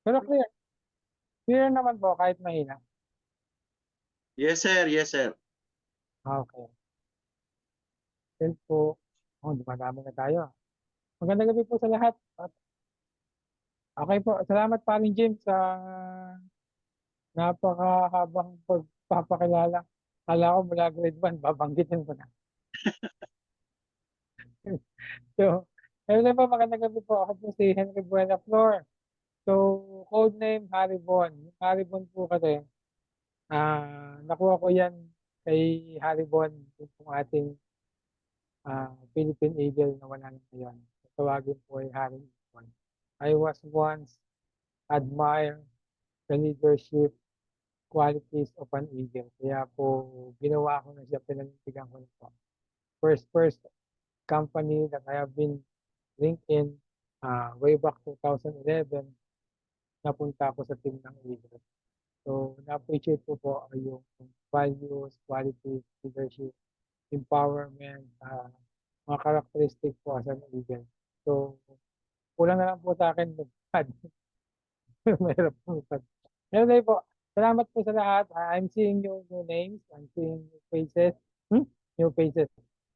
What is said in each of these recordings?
Pero clear. Clear naman po kahit mahina. Yes, sir. Yes, sir. Okay. Then po, oh, dumadami na tayo. Magandang gabi po sa lahat. At okay po, salamat paring James sa napakahabang pagpapakilala. Kala ko mula grade 1, babanggitin ko na. So, ayun po, magandang gabi po. Ako po si Henry Buena Flor. So, code name Haribon. Yung Haribon po kasi, nakuha ko yan kay Haribon, yung pong ating Philippine Eagle na wala na ngayon. Tawagin po ay Haribon. I was once admire the leadership qualities of an eagle. Kaya po, ginawa ko na siya, pinanindigan ko na po. First company that I have been linked in way back 2011, napunta ako sa team ng Eagle. So, na-appreciate ko po yung values, qualities, leadership, empowerment, mga characteristic po as an Eagle. So, kulang na lang po sa akin mag-add. Mahirap po mag-add. Anyway po, salamat po sa lahat. I'm seeing yung new names. I'm seeing new faces. New faces.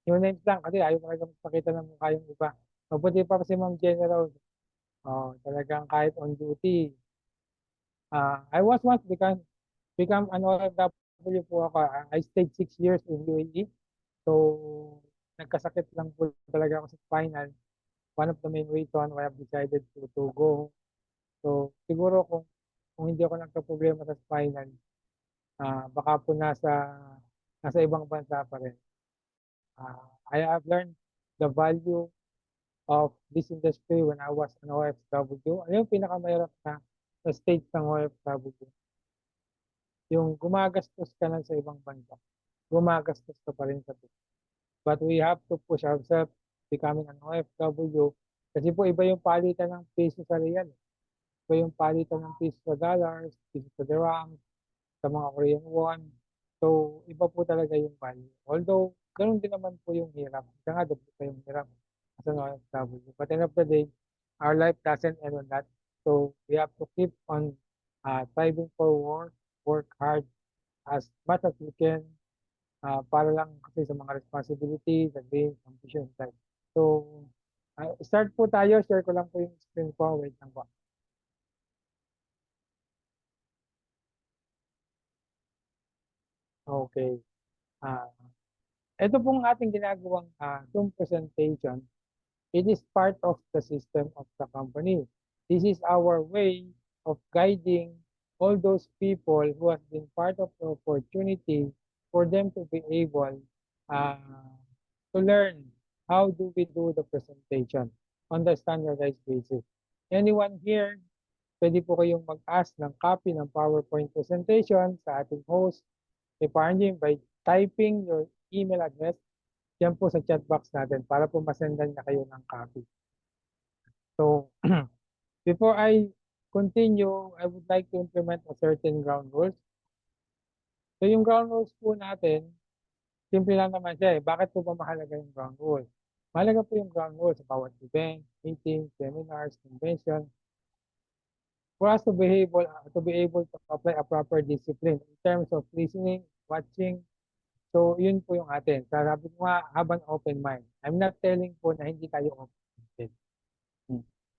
New names lang kasi ayaw ko talaga magpakita ng mukha yung iba. Mabuti pa si Ma'am General. Oh, talagang kahit on duty. I was once become an OFW po ako. I stayed 6 years in UAE. So, nagkasakit lang po talaga ako sa spinal. One of the main reason why I've decided to go. So, siguro kung hindi ako nagka-problema sa spinal, baka po nasa ibang bansa pa rin. I have learned the value of this industry when I was an OFW. Ano yung pinakamahirap na stage ng OFW? Yung gumagastos ka lang sa ibang bansa, gumagastos ka pa rin sa Pinas. But we have to push ourselves becoming an OFW kasi po iba yung palitan ng peso sa real. Iba yung palitan ng peso sa dollars, peso sa dirham, sa mga Korean won. So, iba po talaga yung value. Although, ganun din naman po yung hirap. Kaya nga, doble pa yung hirap as an OFW. But end of the day, our life doesn't end on that. So, we have to keep on striving forward, work hard as much as we can para lang kasi sa mga responsibilities and dreams, ambition, type. So, start po tayo. Share ko lang po yung screen ko. Wait lang po. Okay. Ah, ito pong ating ginagawang Zoom presentation. It is part of the system of the company. This is our way of guiding all those people who have been part of the opportunity for them to be able uh, to learn how do we do the presentation on the standardized basis. Anyone here, pwede po kayong mag-ask ng copy ng PowerPoint presentation sa ating host, si Parnjin, by typing your email address yan po sa chat box natin para po masendan na kayo ng copy. So, before I continue, I would like to implement a certain ground rules. So, yung ground rules po natin, simple lang naman siya eh. Bakit po ba mahalaga yung ground rules? Mahalaga po yung ground rules sa bawat event, meeting, seminars, convention, for us to be able to apply a proper discipline in terms of listening, watching. So, yun po yung atin. Sabi ko nga, have an open mind. I'm not telling po na hindi tayo open.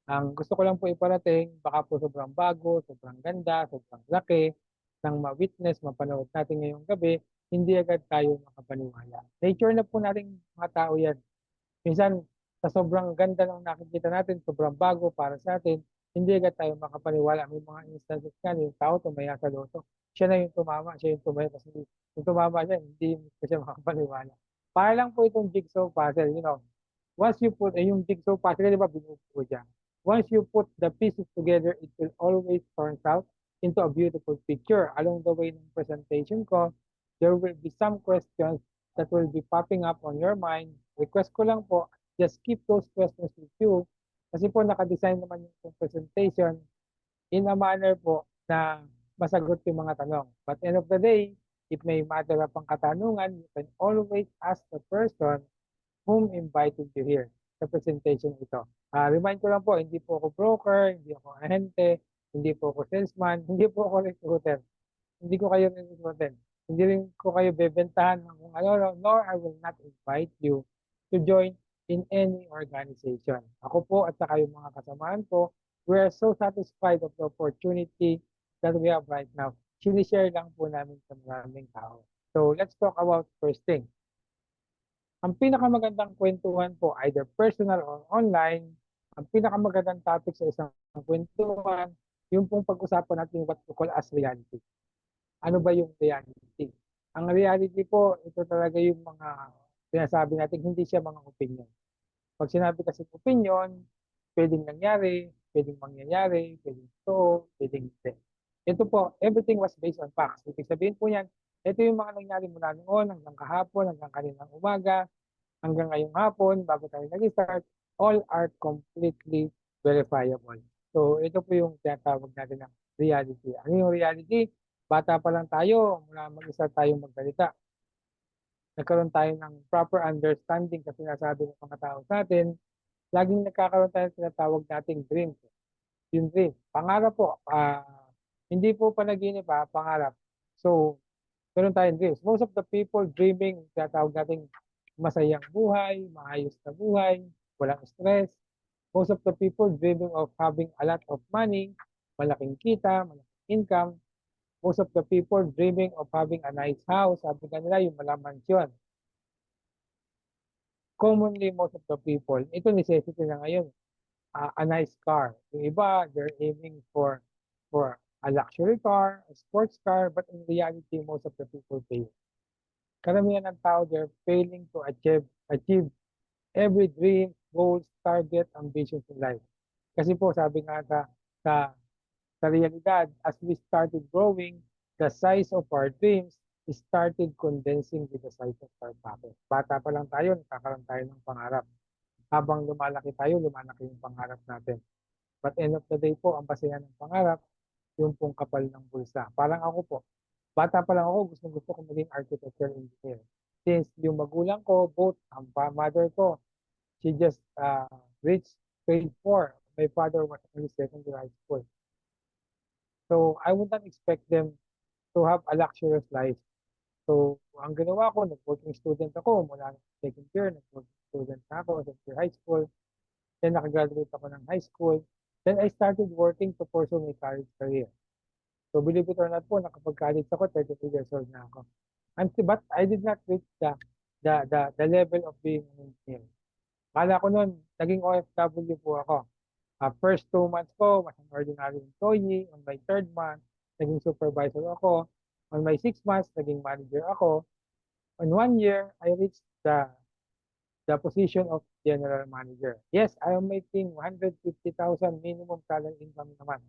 Ang gusto ko lang po iparating, baka po sobrang bago, sobrang ganda, sobrang laki, nang ma-witness, mapanood natin ngayong gabi, hindi agad tayo makapaniwala. Nature na po nating mga tao yan. Minsan, sa sobrang ganda ng nakikita natin, sobrang bago para sa atin, hindi agad tayo makapaniwala. May mga instances ka, yung tao tumaya sa loto. Siya na yung tumama, siya yung tumaya. Kasi yung tumama siya, hindi mo siya makapaniwala. Para lang po itong jigsaw puzzle, once you put, yung jigsaw puzzle, di ba, binubuo siya. Once you put the pieces together, it will always turn out into a beautiful picture. Along the way ng presentation ko, there will be some questions that will be popping up on your mind. Request ko lang po, just keep those questions with you. Kasi po nakadesign naman yung presentation in a manner po na masagot yung mga tanong. But end of the day, if may matter pang katanungan, you can always ask the person whom invited you here sa presentation ito. Remind ko lang po, hindi po ako broker, hindi ako ahente, Hindi po ako salesman, hindi po ako recruiter. Hindi ko kayo recruiter. Hindi rin ko kayo bebentahan ng kung ano, nor I will not invite you to join in any organization. Ako po at saka yung mga kasamaan ko, we are so satisfied of the opportunity that we have right now. Sinishare lang po namin sa maraming tao. So let's talk about first thing. Ang pinakamagandang kwentuhan po, either personal or online, ang pinakamagandang topic sa isang kwentuhan, yung pong pag-usapan natin what we call as reality. Ano ba yung reality? Ang reality po, ito talaga yung mga sinasabi natin, hindi siya mga opinion. Pag sinabi kasi opinion, pwedeng nangyari, pwedeng mangyayari, pwedeng ito, pwedeng hindi. Ito po, everything was based on facts. Ibig sabihin po yan, ito yung mga nangyari mula noon hanggang kahapon, hanggang kaninang umaga, hanggang ngayong hapon, bago tayo nag-start, all are completely verifiable. So, ito po yung tinatawag natin ng reality. Ano yung reality? Bata pa lang tayo, mula mag-isa tayong magsalita. Nagkaroon tayo ng proper understanding sa sinasabi ng mga tao sa atin, laging nagkakaroon tayo ng tinatawag nating dreams. Yung dream. Pangarap po, hindi po panaginip pangarap. So, meron tayong dreams. Most of the people dreaming, tinatawag nating masayang buhay, maayos na buhay, walang stress. Most of the people dreaming of having a lot of money, malaking kita, malaking income. Most of the people dreaming of having a nice house, sabi nga nila yung malang mansyon. Commonly, most of the people, ito necessity na ngayon, a nice car. Yung iba, they're aiming for a luxury car, a sports car, but in reality, most of the people fail. Karamihan ng tao, they're failing to achieve every dream, goals, target, ambitions in life. Kasi po, sabi nga sa, sa realidad, as we started growing, the size of our dreams started condensing with the size of our pocket. Bata pa lang tayo, nagkakaroon tayo ng pangarap. Habang lumalaki tayo, lumalaki yung pangarap natin. But end of the day po, ang basehan ng pangarap, yung pong kapal ng bulsa. Parang ako po, bata pa lang ako, gusto ko maging architectural engineer. Since yung magulang ko, both ang mother ko, she just reached grade 4. My father was only secondary high school. So I would not expect them to have a luxurious life. So ang ginawa ko, nag-working student ako mula second year, nag-working student na ako, second year high school. Then nakagraduate ako ng high school. Then I started working to pursue my college career. So believe it or not po, nakapag-college ako, 33 years old na ako. But I did not reach the level of being an engineer. Kala ko noon, naging OFW po ako. First 2 months ko, was an ordinary employee. On my third month, naging supervisor ako. On my 6 months, naging manager ako. On 1 year, I reached the position of general manager. Yes, I am making 150,000 minimum salary income naman.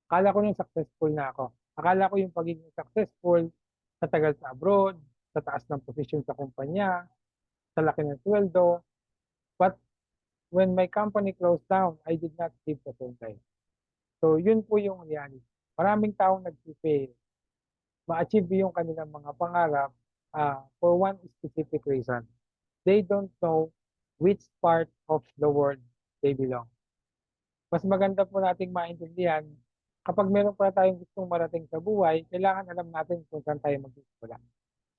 Akala ko nung successful na ako. Akala ko yung pagiging successful, sa tagal sa abroad, sa taas ng position sa kumpanya, sa laki ng sweldo. But when my company closed down, I did not keep the same life. So yun po yung reality. Maraming taong nag-fail. Ma-achieve yung kanilang mga pangarap for one specific reason. They don't know which part of the world they belong. Mas maganda po nating maintindihan, kapag meron pa tayong gustong marating sa buhay, kailangan alam natin kung saan tayo magsisimula.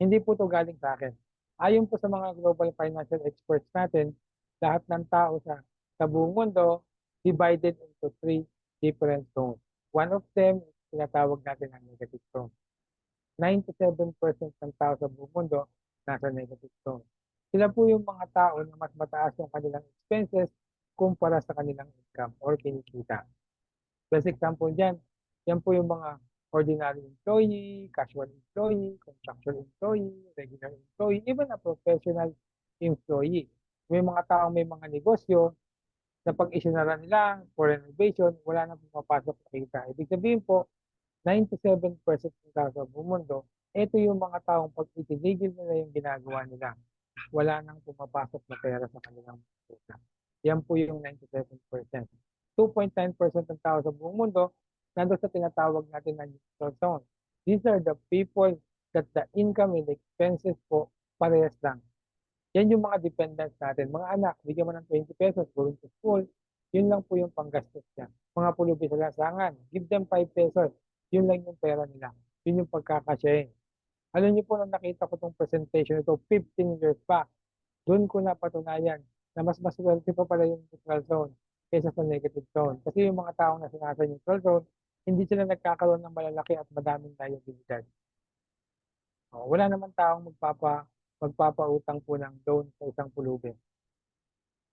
Hindi po ito galing sa akin. Ayon po sa mga global financial experts natin, lahat ng tao sa buong mundo divided into 3 different zones. One of them, tinatawag natin ang negative zone. 97% ng tao sa buong mundo nasa negative zone. Sila po yung mga tao na mas mataas yung kanilang expenses kumpara sa kanilang income or kinikita. Best example dyan, yan po yung mga ordinary employee, casual employee, contractual employee, regular employee, even a professional employee. May mga taong may mga negosyo na pag isinara nila for renovation, wala nang pumapasok sa kita. Ibig sabihin po, 97% ng tao sa buong mundo, ito yung mga taong pag itinigil nila yung ginagawa nila, wala nang pumapasok na pera sa kanilang kita. Yan po yung 97%. 2.9% ng tao sa buong mundo nandun sa tinatawag natin na neutral zone. These are the people that the income and expenses po parehas lang. Yan yung mga dependents natin. Mga anak, bigyan mo ng 20 pesos going to school, yun lang po yung panggastos niya. mga pulubi sa lansangan. Give them 5 pesos. Yun lang yung pera nila. Yun yung pagkakasyahin. Alam niyo po nung nakita ko tong presentation ito 15 years back, doon ko napatunayan na mas maswerte pa pala yung neutral zone kaysa sa negative zone. Kasi yung mga taong nasa neutral zone, hindi sila nagkakaroon ng malalaki at madaming liabilidad. Wala naman taong magpapautang po ng loan sa isang pulubi.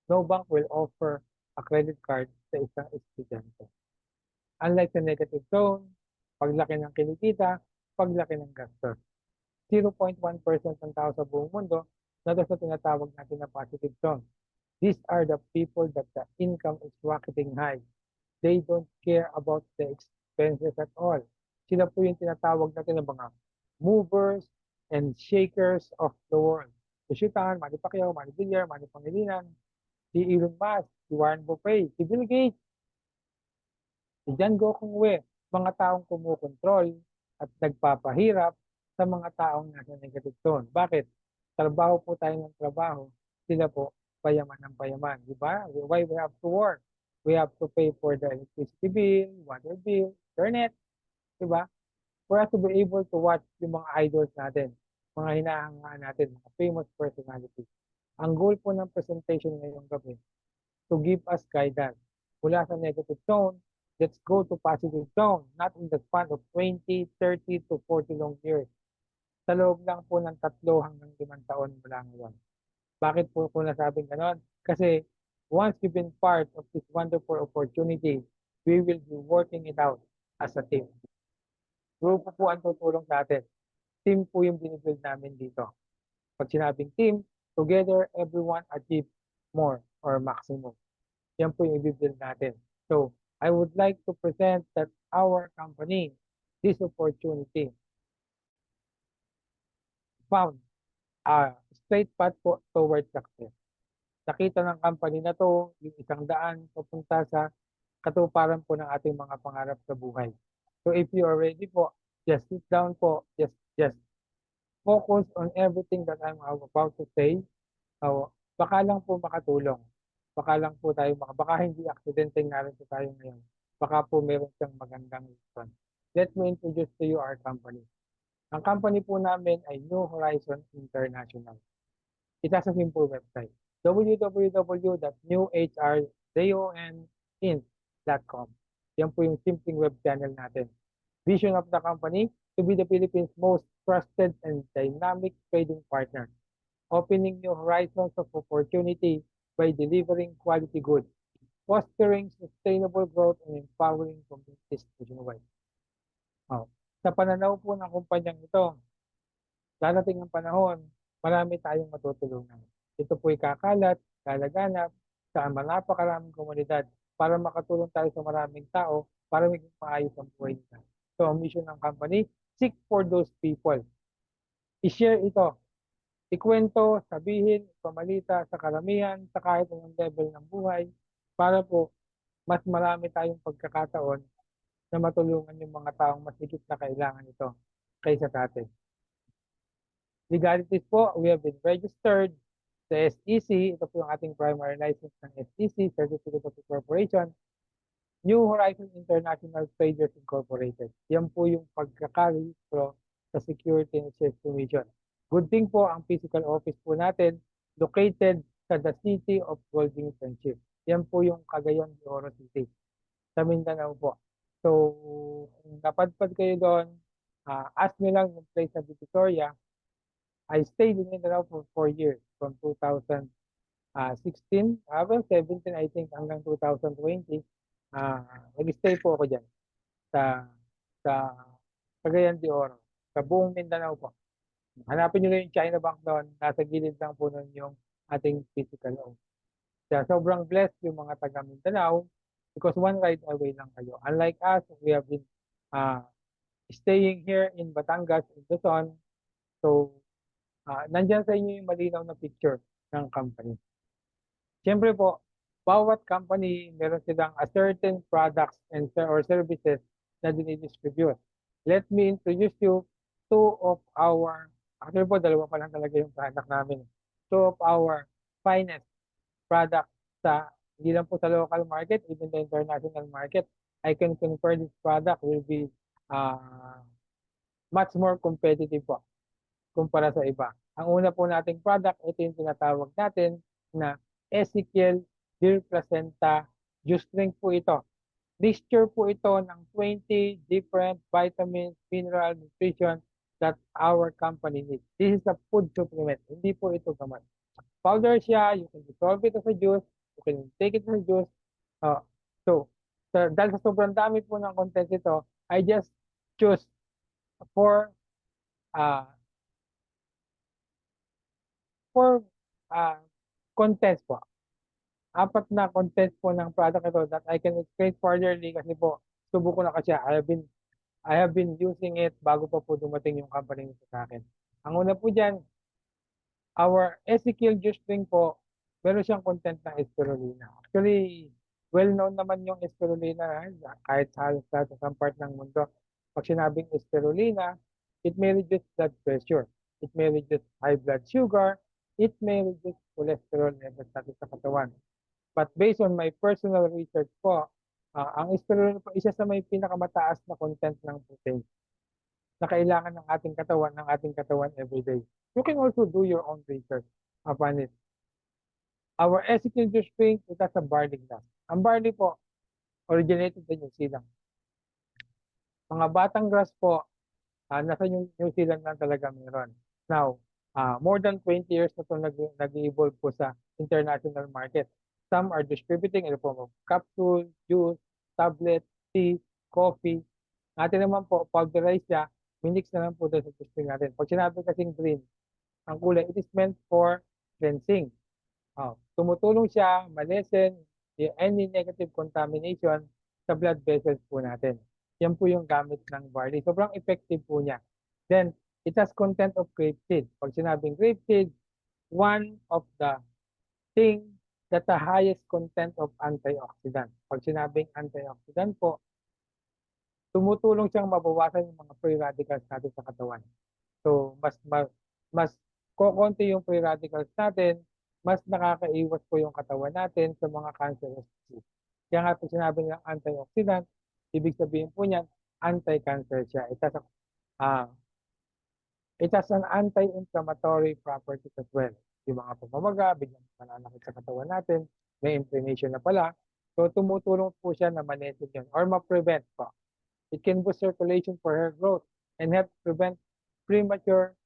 No bank will offer a credit card sa isang estudyante. Unlike sa negative zone, paglaki ng kinikita, paglaki ng gastos. 0.1% ng tao sa buong mundo na sa tinatawag natin na positive zone. These are the people that the income is rocketing high. They don't care about the expenses at all. Sila po yung tinatawag natin ng mga movers and shakers of the world. Si Shutan, Manny Pacquiao, Manny Villar, Manny Pangilinan, si Elon Musk, si Warren Buffett, si Bill Gates, si John Gokongwei, mga taong kumukontrol at nagpapahirap sa mga taong nasa negative zone. Bakit? Trabaho po tayo ng trabaho, sila po payaman ng payaman. Di ba? Why we have to work? We have to pay for the electricity bill, water bill, internet. Di ba? For us to be able to watch yung mga idols natin, mga hinahangaan natin, mga famous personalities. Ang goal po ng presentation ngayong gabi, to give us guidance. Mula sa negative zone, let's go to positive zone, not in the span of 20, 30 to 40 long years. Sa loob lang po ng 3 hanggang 5 taon mula ngayon. Bakit po nasabing ganon? Kasi once you've been part of this wonderful opportunity, we will be working it out as a team. Grupo po ang tutulong sa atin. Team po yung binibuild namin dito. Pag sinabing team, together everyone achieve more or maximum. Yan po yung i-build natin. So, I would like to present that our company, this opportunity, found a straight path po towards success. Nakita ng company na to yung isang daan papunta sa katuparan po ng ating mga pangarap sa buhay. So if you are ready po, just sit down po, just focus on everything that I'm about to say. Baka lang po makatulong. Baka lang po tayo, baka hindi aksidente narito tayo ngayon. Baka po meron siyang magandang reason. Let me introduce to you our company. Ang company po namin ay New Horizon International. It has a simple website, www.newhrjoinint.com. Yan po yung simpleng web channel natin. Vision of the company, to be the Philippines' most trusted and dynamic trading partner, opening new horizons of opportunity by delivering quality goods, fostering sustainable growth, and empowering communities nationwide. Sa pananaw po ng kumpanyang ito, darating ang panahon, marami tayong matutulungan. Ito po'y kakalat, lalaganap sa napakaraming komunidad para makatulong tayo sa maraming tao para maging maayos ang buhay nila. So, ang mission ng company, seek for those people. I-share ito. Ikwento, sabihin, pamalita sa karamihan, sa kahit anong level ng buhay para po mas marami tayong pagkakataon na matulungan yung mga taong mas higit na kailangan ito kaysa sa atin. Legalities po, we have been registered sa SEC. Ito po yung ating primary license ng SEC, Certificate of Incorporation. New Horizon International Traders Incorporated. Yan po yung pagkakarehistro sa Security and Exchange Commission. Good thing po, ang physical office po natin located sa the city of Golding Friendship. Yan po yung Cagayan de Oro City sa Mindanao po. So, kung napadpad kayo doon, ask nyo lang yung place sa Victoria. I stayed in Mindanao for 4 years from 2016, 17 I think hanggang 2020. Nag-stay po ako dyan sa Cagayan de Oro, sa buong Mindanao po. Hanapin nyo lang yung China Bank doon, nasa gilid lang po nun yung ating physical office. Kaya sobrang blessed yung mga taga Mindanao because one ride away lang kayo. Unlike us, we have been staying here in Batangas, in Luzon. So, nandyan sa inyo yung malinaw na picture ng company. Siyempre po, bawat company, meron silang a certain products and or services na dinidistribute. Let me introduce you actually po, 2 pa lang talaga yung product namin. 2 of our finest products sa Hindi lang po sa local market, even the international market, I can confer this product will be much more competitive po kumpara sa iba. Ang una po nating product, ito yung tinatawag natin na Ezekiel Deer Placenta Juice Drink po ito. Mixture po ito ng 20 different vitamins, mineral, nutrition that our company needs. This is a food supplement. Hindi po ito gamot. Powder siya, you can dissolve it as a juice, you can take it as a juice. Uh, dahil sa sobrang dami po ng content ito, I just choose for uh, for uh, contents po. 4 na contents po ng product ito that I can explain furtherly kasi po subo ko na kasi I have been using it bago pa po dumating yung company nito sa akin. Ang una po dyan, our Ezekiel Juice Drink po, meron siyang content ng spirulina. Actually, well-known naman yung spirulina kahit sa halos sa isang part ng mundo. Pag sinabing spirulina, it may reduce blood pressure. It may reduce high blood sugar. It may reduce cholesterol levels natin sa katawan. But based on my personal research po, ang spirulina po isa sa may pinakamataas na content ng protein na kailangan ng ating katawan every day. You can also do your own research upon it. Our Ezekiel Juice Drink, it has a barley grass. Ang barley po, originated sa New Zealand. Mga batang grass po, nasa New Zealand lang talaga meron. Now, more than 20 years na ito nag-evolve po sa international market. Some are distributing in the form of capsule, juice, tablet, tea, coffee. Natin naman po, pulverize siya, minix na lang po doon sa juice natin. Pag sinabi kasing green, ang kulay, it is meant for cleansing. Tumutulong siya, malesen any negative contamination sa blood vessels po natin. Yan po yung gamit ng barley. Sobrang effective po niya. Then, it has content of grapeseed. Pag sinabing grapeseed, one of the thing that the highest content of antioxidant. Pag sinabing antioxidant po, tumutulong siyang mabawasan yung mga free radicals natin sa katawan. So, mas kokonti yung free radicals natin, mas nakakaiwas po yung katawan natin sa mga cancerous disease. Kaya nga po sinabi nilang antioxidant, ibig sabihin po niyan, anti-cancer siya. It has an anti-inflammatory properties as well. Yung mga pamamaga, biglang mananakit sa katawan natin, may inflammation na pala. So, tumutulong po siya na manetin yun or ma-prevent po. It can boost circulation for hair growth and help prevent premature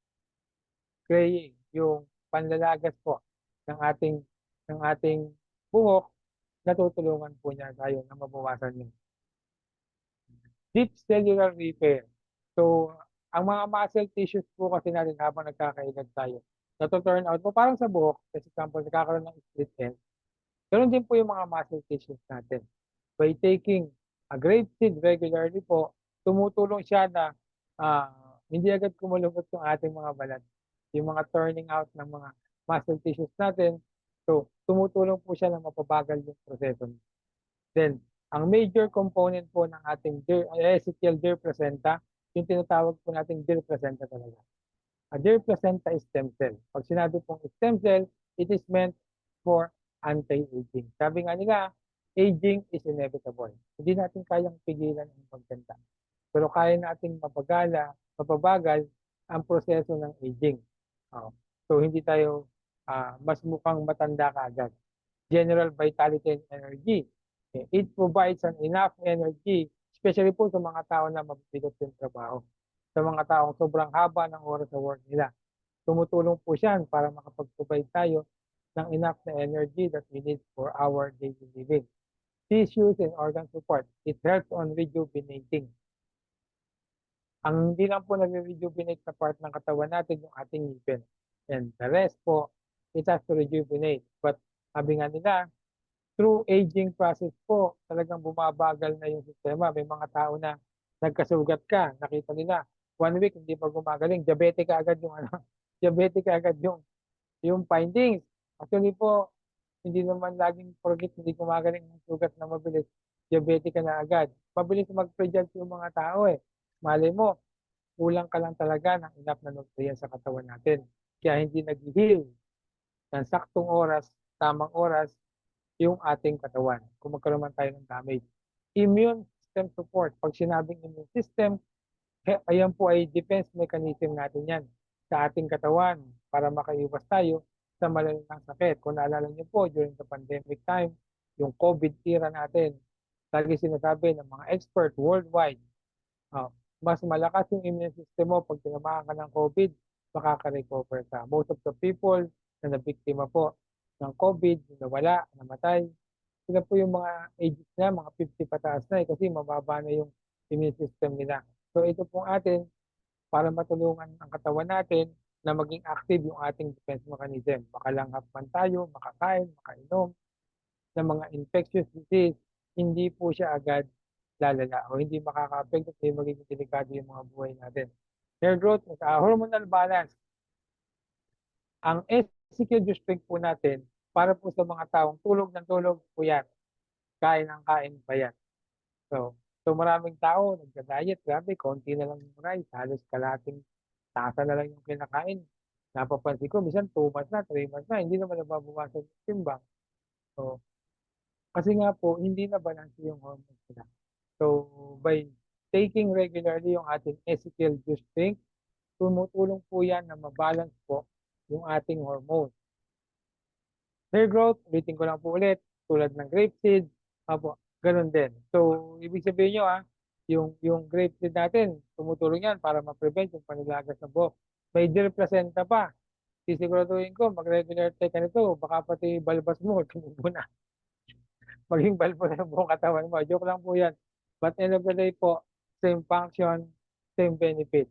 graying, yung panlalagas po ng ating buhok, natutulungan po niya tayo na mabawasan yun. Deep cellular repair. So, ang mga muscle tissues po kasi natin habang nagkakaedad tayo, turn out po parang sa buhok, for example, nagkakaroon ng split end. Ganun din po yung mga muscle tissues natin. By taking a grapeseed regularly po, tumutulong siya na hindi agad kumulubot yung ating mga balat. Yung mga turning out ng mga muscle tissues natin. So, tumutulong po siya na mapabagal yung proseso. Then, ang major component po ng ating Ezekiel Deer Placenta, yung tinatawag po nating Deer Placenta talaga. A Deer Placenta is stem cell. Pag sinabi pong stem cell, it is meant for anti-aging. Sabi nga nila, aging is inevitable. Hindi natin kayang pigilan ang pagtanda. Pero kaya nating mapabagal ang proseso ng aging. So, hindi tayo mas mukhang matanda kaagad. General vitality and energy. It provides an enough energy, especially po sa mga tao na mabibigat yung trabaho. Sa mga taong sobrang haba ng oras sa work nila. Tumutulong po siya para makapag-provide tayo ng enough na energy that we need for our daily living. Tissues and organ support. It helps on rejuvenating. Ang hindi lang po nag-rejuvenate na part ng katawan natin yung ating ngipin. And the rest po, it has to rejuvenate. But sabi nga nila, through aging process po, talagang bumabagal na yung sistema. May mga tao na nagkasugat ka, nakita nila, 1 week hindi pa gumagaling, diabetic agad yung diabetic agad yung findings. Actually po, hindi naman laging forget, hindi gumagaling ng sugat na mabilis, diabetic ka na agad. Mabilis mag-prejudge yung mga tao eh. Malay mo, kulang ka lang talaga ng enough na nutrients sa katawan natin. Kaya hindi nag-heal ng saktong oras, tamang oras, yung ating katawan kung magkaroon man tayo ng damage. Immune system support. Pag sinabing immune system, ayan po ay defense mechanism natin yan sa ating katawan para makaiwas tayo sa malalang sakit. Kung naalala niyo po, during the pandemic time, yung COVID era natin, lagi sinasabi ng mga expert worldwide, mas malakas yung immune system mo pag tinamaan ka ng COVID, makaka-recover ka. Most of the people na nabiktima po ng COVID, nawala, namatay, sila po yung mga ages na, mga 50 pataas na kasi mababa na yung immune system nila. So ito po atin para matulungan ang katawan natin na maging active yung ating defense mechanism. Makalanghap man tayo, makakain, makainom ng mga infectious disease, hindi po siya agad lalala o hindi makaka-affect at hindi magiging delikado yung mga buhay natin. Hair growth, hormonal balance. Ang SCQ strength po natin para po sa mga taong tulog ng tulog po yan. Kain ng kain pa yan. So maraming tao nagda-diet, grabe, konti na lang yung rice, halos kalating tasa na lang yung kinakain. Napapansin ko, minsan 2 months na, 3 months na, hindi naman nababawasan yung timbang. So, kasi nga po, hindi na balance yung hormones nila. So, by taking regularly yung ating SCL juice drink, tumutulong po yan na mabalance po yung ating hormones. Hair growth, ulitin ko lang po ulit, tulad ng grapeseed, apo, ganun din. So, ibig sabihin nyo yung grapeseed natin, tumutulong yan para ma-prevent yung panilagas ng buhok. May deal placenta pa. Sisiguraduhin ko, mag-regular take ka nito, baka pati balbas mo, tumubo na. Maging balbas ng buong katawan mo. Joke lang po yan. But end of the day po, same function, same benefit.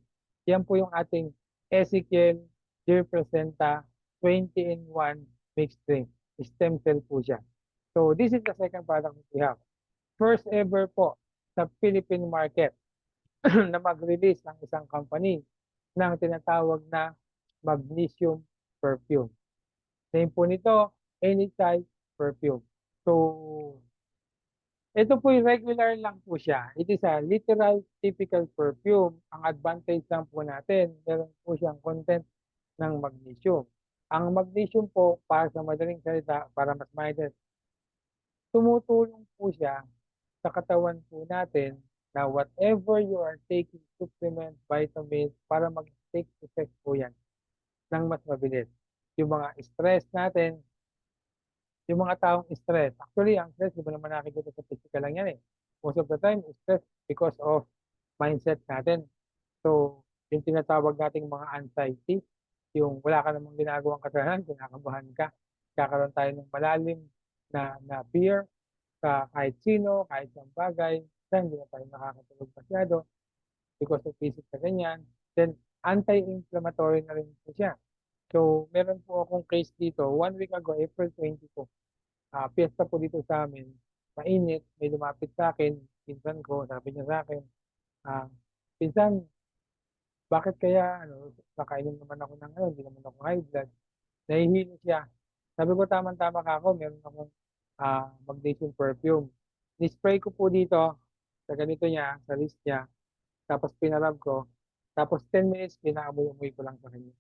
Yan po yung ating Ezekiel, deer placenta, 20-in-1 mixed drink. Stem cell po siya. So this is the second product that we have. First ever po sa Philippine market na mag-release ng isang company ng tinatawag na magnesium perfume. Name po nito, Anytime Perfume. So, ito po yung regular lang po siya. It is a literal typical perfume. Ang advantage lang po natin, meron po siyang content ng magnesium. Ang magnesium po, para sa madaling salita, para mas maintindihan, tumutulong po siya sa katawan po natin na whatever you are taking, supplement, vitamins, para mag-take effect po yan ng mas mabilis. Yung mga stress natin, yung mga taong stress. Actually, ang stress, di ba naman nakikita sa physical lang yan eh. Most of the time, stress because of mindset natin. So, yung tinatawag nating mga anxiety, yung wala ka namang ginagawang kasalanan, kinakabahan ka, kakaroon tayo ng malalim na fear, kahit sino, kahit saan bagay, then hindi na tayo nakakatulog masyado because of physical ganyan. Then, anti-inflammatory na rin po siya. So, meron po akong case dito, 1 week ago, April 22, piyesta po dito sa amin, mainit, may lumapit sa akin, pinsan ko, sabi niya sa akin, pinsan, bakit kaya, nakainom naman ako ng hindi naman ako high blood, nahihilo siya. Sabi ko, tama-tama ka ako, meron akong magnesium perfume. Ni-spray ko po dito, sa ganito niya, sa wrist niya, tapos pinarab ko, tapos 10 minutes, pinaamoy-amoy ko lang sa kanya.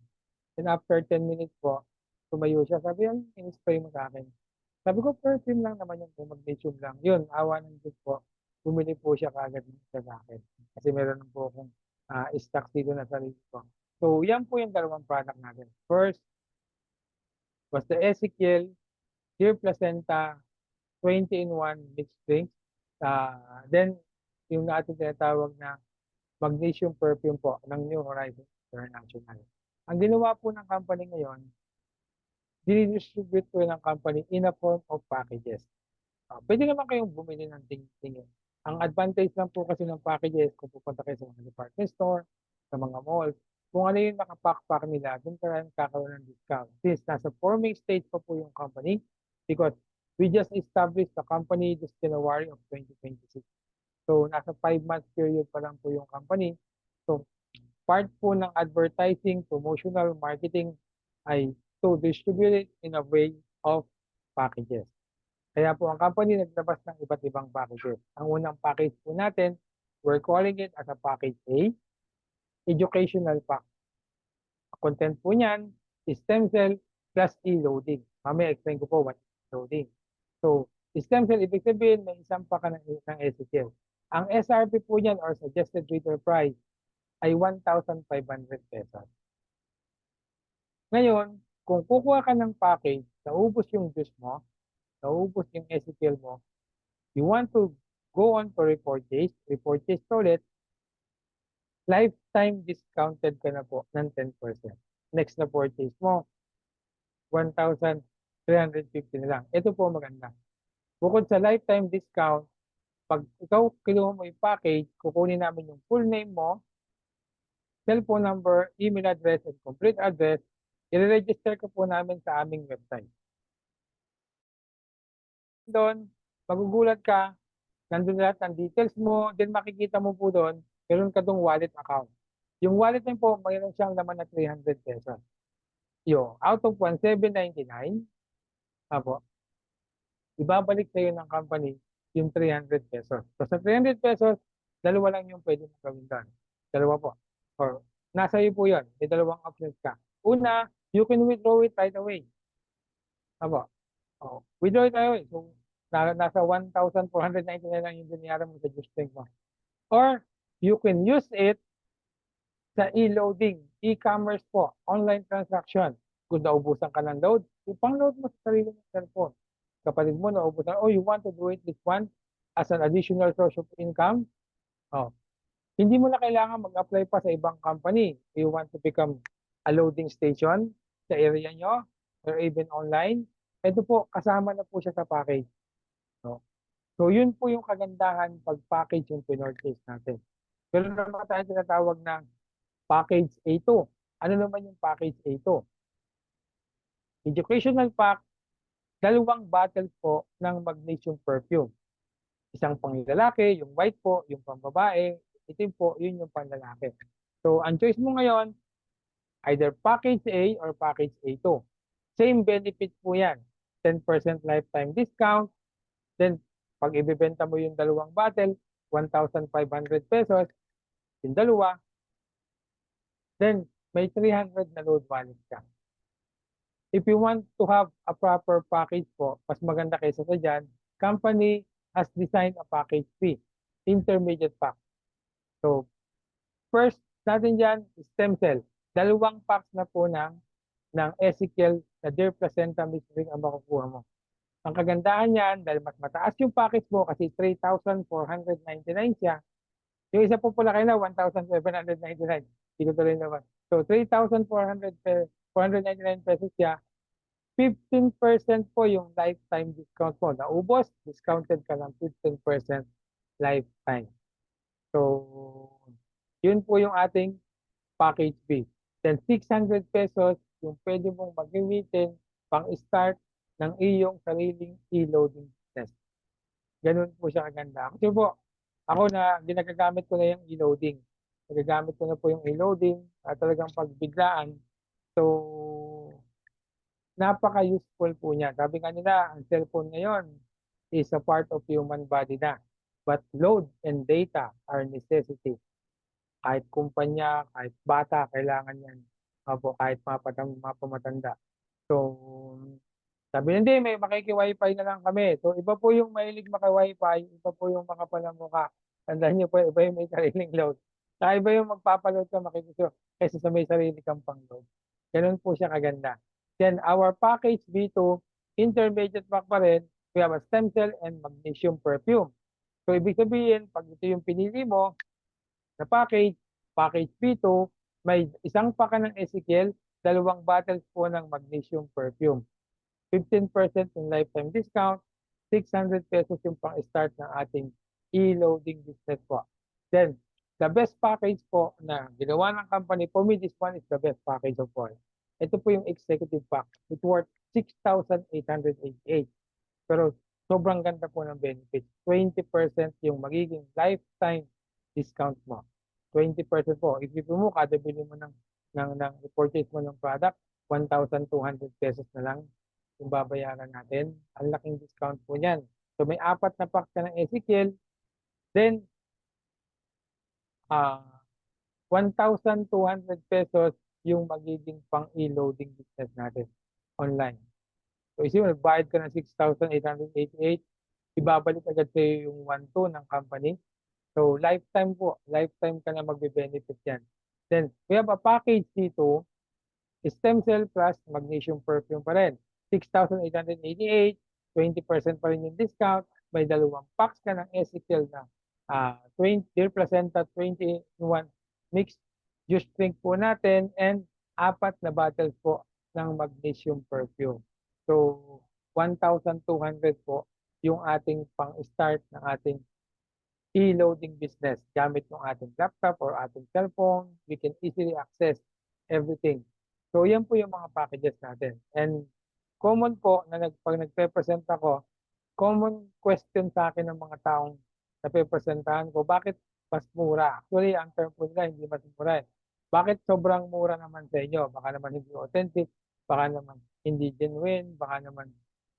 And after 10 minutes po, tumayo siya. Sabi yan, in-spray mo sa akin. Sabi ko, perfume lang naman yung magnesium lang. Yun, awa ng Diyos po. Bumili po siya kaagad sa akin. Kasi meron po akong stock dito na sarili ko. So, yan po yung dalawang product natin. First was the Ezekiel Deer Placenta 20-in-1 mixed drink. Then, yung natin tinatawag na magnesium perfume po ng New Horizons International. Ang ginawa po ng company ngayon, dinidistribute po ng company in a form of packages. Pwede naman kayong bumili ng tingin-tingin. Ang advantage lang po kasi ng packages, kung pupunta kayo sa mga department store, sa mga malls, kung ano yung nakapack-pack nila, doon kayo kakaroon ng discount. Since nasa forming stage pa po yung company, because we just established the company this January of 2026. So, nasa 5 months period pa lang po yung company. So, part po ng advertising, promotional, marketing ay to distribute it in a way of packages. Kaya po ang company naglabas ng iba't ibang packages. Ang unang package po natin, we're calling it as a package A, educational pack. Ang content po niyan is stem cell plus e-loading. Mamaya explain ko po what is loading. So, stem cell, ibig sabihin, may isang paka ng SQL. Ang SRP po niyan or suggested retail price ay 1,500 pesos. Ngayon, kung kukuha ka ng package, naubos yung juice mo, naubos yung SQL mo, you want to go on to repurchase ulit, lifetime discounted ka na po ng 10%. Next na purchase mo, 1,350 na lang. Ito po maganda. Bukod sa lifetime discount, pag ikaw kinuha mo yung package, kukunin namin yung full name mo, cellphone number, email address, and complete address, i-register ko po namin sa aming website. Doon, magugulat ka, nandun lahat ng details mo, then makikita mo po doon, meron ka doon wallet account. Yung wallet na po, mayroon siyang laman na 300 pesos. Yo, out of 1,799, apo, ibabalik sa iyo ng company yung 300 pesos. So sa 300 pesos, dalawa lang yung pwede mo gawin doon. Dalawa po. Or nasa iyo po yun. May dalawang options ka. Una, you can withdraw it right away. Apo. Oh, withdraw it right away. So nasa 1,499 lang yung binayaran mo sa juice tank mo. Or you can use it sa e-loading, e-commerce po, online transaction. Kung naubusan ka ng load, ipang-load mo sa sarili ng cellphone. Kapatid mo naubusan, oh, you want to do it this one as an additional source of income? Oh, hindi mo na kailangan mag-apply pa sa ibang company. You want to become a loading station sa area nyo or even online. Ito po, kasama na po siya sa package. No? So, yun po yung kagandahan pag package yung pinorchase natin. Pero naman tayo tinatawag na package A2. Ano naman yung package A2? Educational pack, dalawang bottle po ng magnesium perfume. Isang pang lalaki, yung white po, yung pang babae, itim po, yun yung pang lalaki. So, ang choice mo ngayon, either package A or package A2. Same benefit po yan. 10% lifetime discount. Then, pag ibibenta mo yung dalawang bottle, 1,500 pesos, yung dalawa, then may 300 na load balance ka. If you want to have a proper package po, mas maganda kaysa sa dyan, company has designed a package B, intermediate pack. So, first natin dyan, stem cell. Dalawang packs na po ng Ezekiel na Dear Placenta Mixing ang makukuha mo. Ang kagandahan niyan, dahil mas mataas yung package mo kasi 3,499 siya, yung isa po pala kayo na 1,799. Hindi ko tuloy naman. So, 3,499 pesos siya. 15% po yung lifetime discount mo. Naubos, discounted ka ng 15% lifetime. So, yun po yung ating package B. Then 600 pesos yung pwede mong magamitin pang start ng iyong sariling e-loading business. Ganun po siya kaganda. Kasi po, ako na ginagamit ko na yung e-loading. Nagagamit ko na po yung e-loading at talagang pagbiglaan. So, napaka-useful po niya. Sabi nga nila, ang cellphone ngayon is a part of human body na. But load and data are necessity. Kahit kumpanya, kahit bata, kailangan yan. Opo, kahit mapamatanda. So, sabi hindi, may makiki-wifi na lang kami. So, iba po yung mahilig maki-wifi, iba po yung makapalamukha. Tandaan niyo po, iba yung may sariling load. Saka iba yung magpapaload ka makikisyo kaysa sa may sarili kang pang-load. Ganun po siya kaganda. Then, our package B2, intermediate pack pa rin, we have a stem cell and magnesium perfume. So, ibig sabihin, pag ito yung pinili mo na package, package B2, may isang paka ng Ezekiel, dalawang bottles po ng magnesium perfume. 15% yung lifetime discount, 600 pesos yung pang-start ng ating e-loading business po. Then, the best package po na ginawa ng company, for me, this one is the best package of all. Ito po yung executive pack. It worth 6,888. Pero sobrang ganda po ng benefits. 20% yung magiging lifetime discount mo. 20% po. If you mo, kada bili mo ng purchase mo ng product, 1,200 pesos na lang yung babayaran natin. Ang laking discount po niyan. So may 4 na pack ka ng Ezekiel, then 1,200 pesos yung magiging pang e-loading business natin online. So isipin, nagbayad ka ng 6,888, ibabalik agad sa'yo yung 1,2 ng company. So lifetime po, lifetime ka na magbe-benefit yan. Then we have a package dito, stem cell plus magnesium perfume pa rin. 6,888, 20% pa rin yung discount. May dalawang packs ka ng Ezekiel na 20, Dear Placenta 20-in-1 mixed juice drink po natin and 4 na bottles po ng magnesium perfume. So 1,200 po yung ating pang-start ng ating e-loading business. Gamit yung ating laptop or ating cellphone, we can easily access everything. So yan po yung mga packages natin. And common po na pag nagpe-present ako, common question sa akin ng mga taong nape-presentahan ko, bakit mas mura? Actually, ang term po nila hindi mas mura eh. Bakit sobrang mura naman sa inyo? Baka naman hindi authentic, baka naman hindi genuine, baka naman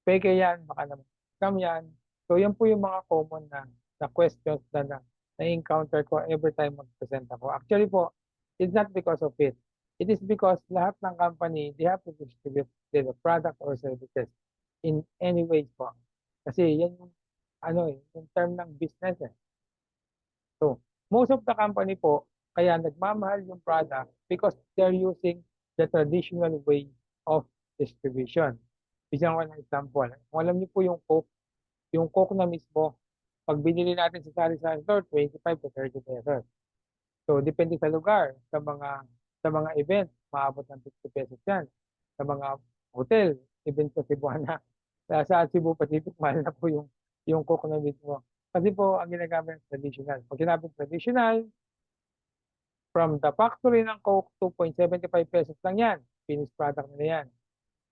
fake yan, baka naman scam yan. So yan po yung mga common na questions na-encounter ko every time mag-present ako. Actually po, it's not because of it. It is because lahat ng company, they have to distribute their product or services in any way po. Kasi yan yung, yung term ng business eh. So, most of the company po, kaya nagmamahal yung product because they're using the traditional way of distribution. Bigyan ko ng example. Kung alam niyo po yung Coke na mismo, pag binili natin sa sari-sari store, 25 to 30 pesos. So, depende sa lugar, sa mga event, maabot ng 50 pesos yan. Sa mga hotel, event sa Cebuana, sa Cebu Pacific, mahal na po yung Coke na mismo. Kasi po, ang ginagamit traditional. Pag sinabi traditional, from the factory ng Coke, 2.75 pesos lang yan. Finished product na yan.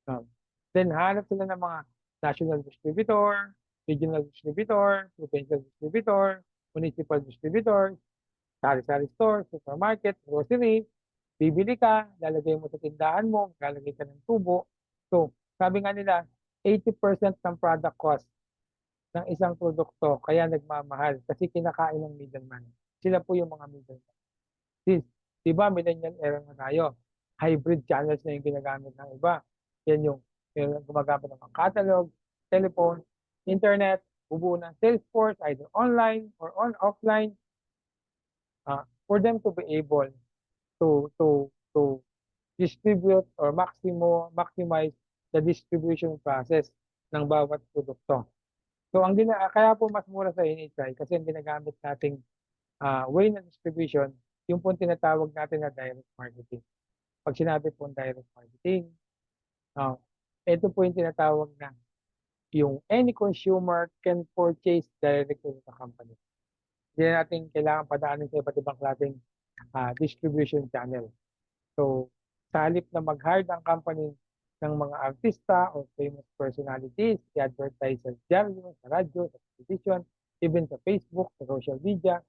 No. Then, hanap sila ng mga national distributor, regional distributor, provincial distributor, municipal distributor, sari-sari store, supermarket, grocery. Bibili ka, lalagay mo sa tindahan mo, lalagay ka ng tubo. So, sabi nga nila, 80% ng product cost ng isang produkto kaya nagmamahal kasi kinakain ng middleman. Sila po yung mga middleman. Since, di ba, millennial era na tayo. Hybrid channels na yung ginagamit ng iba. Yan yung gumagamit ng mga catalog, telephone, internet, bubuo ng sales force, either online or offline, for them to be able to distribute or maximize the distribution process ng bawat produkto. So kaya po mas mura sa NHI kasi ang ginagamit nating way ng distribution, yung po tinatawag natin na direct marketing. Pag sinabi po direct marketing, ito po yung tinatawag na yung any consumer can purchase directly sa company. Hindi na natin kailangan padaanin sa iba't ibang klaseng distribution channel. So, sa halip na mag-hire ang company ng mga artista o famous personalities, i-advertise sa diaryo, sa radyo, sa television, even sa Facebook, sa social media,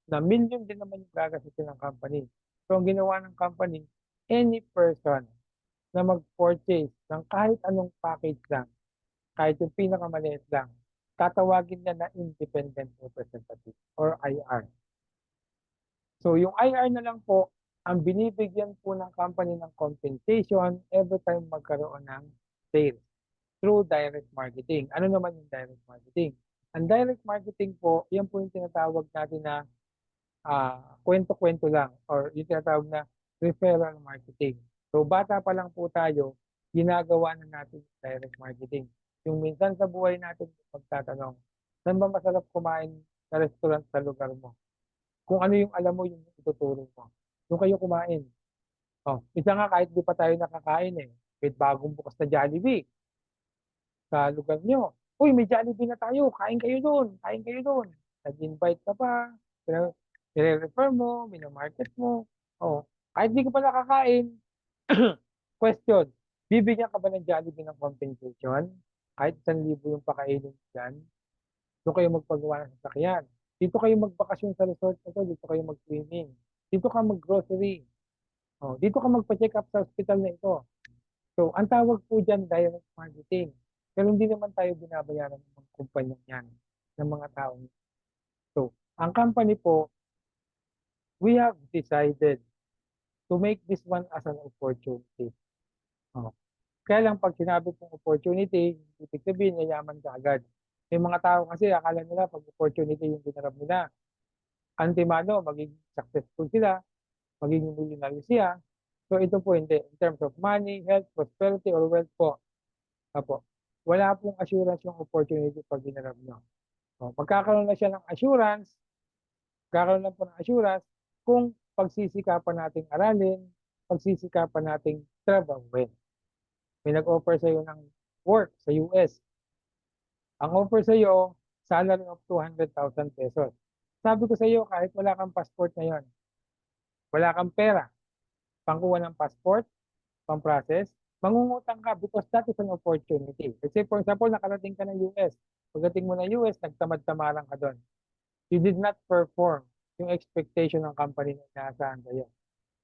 na million din naman yung gagasitin ng company. So, ang ginawa ng company, any person na mag-purchase ng kahit anong package lang, kahit yung pinakamaliit lang, tatawagin niya na independent representative or IR. So yung IR na lang po, ang binibigyan po ng company ng compensation every time magkaroon ng sales through direct marketing. Ano naman yung direct marketing? Ang direct marketing po, yan po yung tinatawag natin na kwento-kwento lang or yung tinatawag na referral marketing. So bata pa lang po tayo, ginagawa na natin direct marketing. Yung minsan sa buhay natin magtatanong, saan ba masarap kumain sa restaurant sa lugar mo? Kung ano yung alam mo, yung ituturo mo. Doon kayo kumain. Isa nga kahit di pa tayo nakakain eh. Kahit bagong bukas na Jollibee sa lugar nyo. Uy, may Jollibee na tayo. Kain kayo doon. Kain kayo doon. Nag-invite ka pa. Nire-refer mo. Minamarket mo. Kahit di ka pa nakakain. Question. Bibigyan ka ba ng Jollibee ng compensation? Kahit 1,000 yung pakainin dyan. Doon kayo magpagawa ng sasakyan. Dito kayo magbakasyon sa resort na to, dito kayo mag-swimming. Dito ka mag-grocery. Dito ka magpa-check up sa hospital na ito. So, ang tawag po dyan, direct marketing. Pero hindi naman tayo binabayaran ng mga kumpanyang yan, ng mga tao. So, ang company po, we have decided to make this one as an opportunity. Kaya lang pag sinabi pong opportunity, ibig sabihin yayaman ka agad. May mga tao kasi akala nila pag opportunity yung dinarap nila, antimano, magiging successful sila, magiging millionaire siya. So ito po hindi. In terms of money, health, prosperity, or wealth po, apo, wala pong assurance yung opportunity pag dinarap nyo. O, magkakaroon na siya ng assurance, magkakaroon lang po ng assurance kung pagsisikapan nating aralin, pagsisikapan nating trabahuin. May nag-offer sa iyo ng work sa US. Ang offer sa iyo, salary of 200,000 pesos. Sabi ko sa iyo, kahit wala kang passport ngayon, wala kang pera, pangkuha ng passport, pang-process, mangungutang ka because that is an opportunity. Let's say, for example, nakarating ka ng US. Pagdating mo ng US, nagtamad-tamaran ka doon. You did not perform yung expectation ng company na inaasahan sa'yo.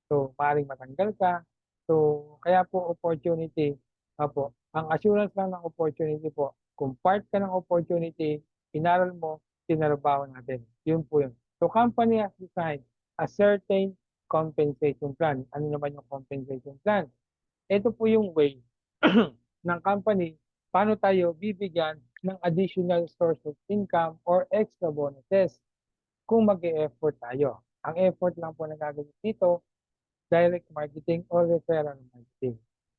So, maaaring matanggal ka. So, kaya po opportunity, po, ang assurance lang ng opportunity po, kung part ka ng opportunity, inaral mo, tinarabaho natin. Yun po yun. So, company has designed a certain compensation plan. Ano naman yung compensation plan? Ito po yung way ng company paano tayo bibigyan ng additional source of income or extra bonuses kung mag-e-effort tayo. Ang effort lang po na gagawin dito, direct marketing or referral marketing.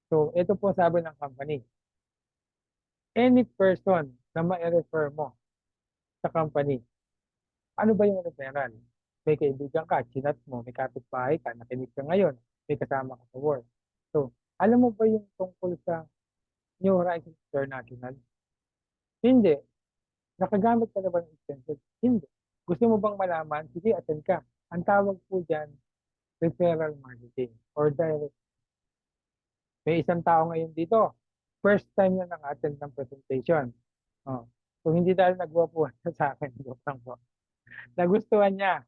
So, ito po sabi ng company. Any person na ma-refer mo sa company, ano ba yung referral? May kaibigan ka, chinat mo, may kapitbahay ka, nakinig ka ngayon, may kasama ka sa work. So, alam mo ba yung tungkol sa New Horizons International? Hindi. Nakagamit ka na ba ng extension? Hindi. Gusto mo bang malaman? Sige, attend ka. Ang tawag po dyan, referral marketing or direct. May isang tao ngayon dito. First time na nang-attend ng presentation. Oh. Kung hindi dahil nagwapuan sa akin, joke lang po. Nagustuhan niya.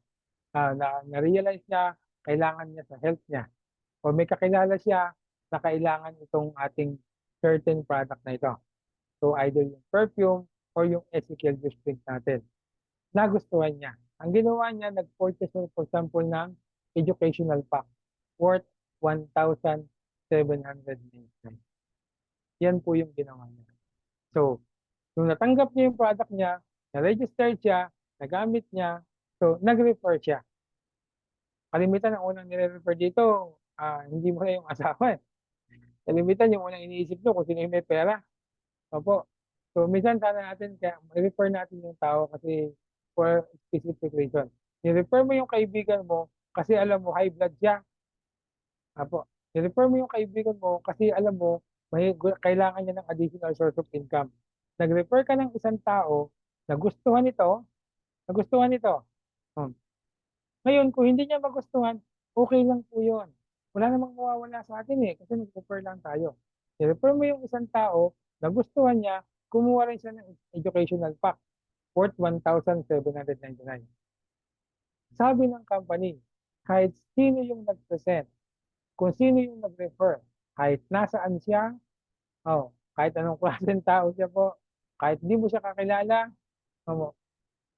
Na-realize niya, kailangan niya sa health niya. O may kakilala siya na kailangan itong ating certain product na ito. So either yung perfume or yung Ezekiel juice drink natin. Nagustuhan niya. Ang ginawa niya, nag-purchase for example ng educational pack worth 1,799. Yan po yung ginawa niya. So, nung natanggap niya yung product niya, na-register siya, nagamit niya, so nag-refer siya. Kalimitan ang unang nire-refer dito, hindi mo na yung asawa eh. Kalimitan yung unang iniisip nyo kung sino yung may pera. Opo. So, minsan sana natin, kaya refer natin yung tao kasi for specific reason. I-refer mo yung kaibigan mo kasi alam mo high blood siya. Opo. I-refer mo yung kaibigan mo kasi alam mo kailangan niya ng additional source of income. Nag-refer ka ng isang tao na nagustuhan ito. Hmm. Ngayon, kung hindi niya magustuhan, okay lang po yun. Wala namang mawawala sa atin eh, kasi nag-refer lang tayo. I-refer mo yung isang tao, nagustuhan niya, kumuha rin siya ng educational pack worth 1,799. Sabi ng company, kahit sino yung nag-present, kung sino yung nag-refer, kahit nasaan siya, kahit anong klaseng tao siya po, kahit hindi mo siya kakilala,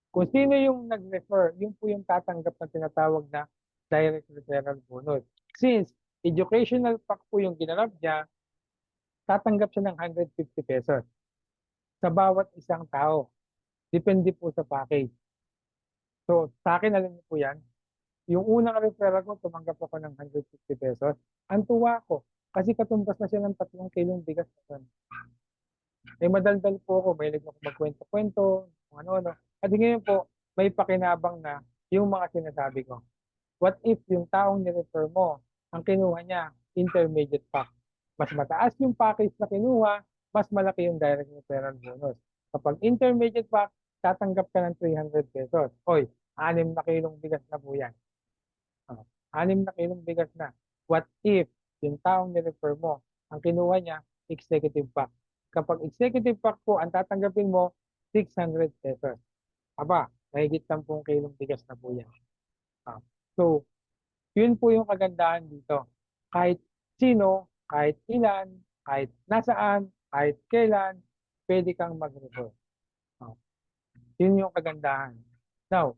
kung sino yung nag-refer, yun po yung tatanggap na tinatawag na direct referral bonus. Since educational pack po yung ginanap niya, tatanggap siya ng 150 pesos sa bawat isang tao. Depende po sa package. So, sa akin, alam niyo po yan, yung unang referral ko, tumanggap ako ng 150 pesos. Ang tuwa ko, kasi katumbas na siya ng 3 kilong bigas. Eh, madaldal po ako, may ako magkwento-kwento, kung ano-ano. At ngayon po, may pakinabang na yung mga sinasabi ko. What if yung taong nirefer mo, ang kinuha niya, intermediate pack. Mas mataas yung package na kinuha, mas malaki yung direct referral bonus. Kapag intermediate pack, tatanggap ka ng 300 pesos. Oy, 6 na kilong bigas na po yan. 6 na kilong bigas na. What if yung taong nirefer mo, ang kinuha niya, executive pack. Kapag executive pack po, ang tatanggapin mo, 600 pesos. Aba, mahigit 10 kilong bigas na po yan. So, yun po yung kagandahan dito. Kahit sino, kahit ilan, kahit nasaan, kahit kailan, pwede kang mag-refer. Yun yung kagandahan. Now,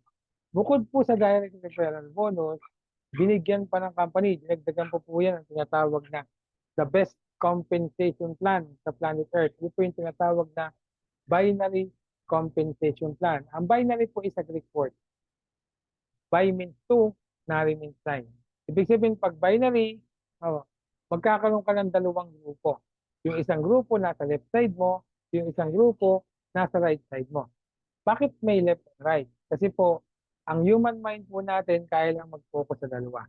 bukod po sa direct referral bonus, binigyan pa ng company, dinagdagan po yan ang tinatawag na the best compensation plan sa planet Earth. Ito po yung tinatawag na binary compensation plan. Ang binary po is a Greek word. Bi means 2, nary means 9. Ibig sabihin, pag binary, magkakaroon ka ng dalawang grupo. Yung isang grupo nasa left side mo, yung isang grupo nasa right side mo. Bakit may left and right? Kasi po, ang human mind po natin kaya lang mag-focus sa dalawa.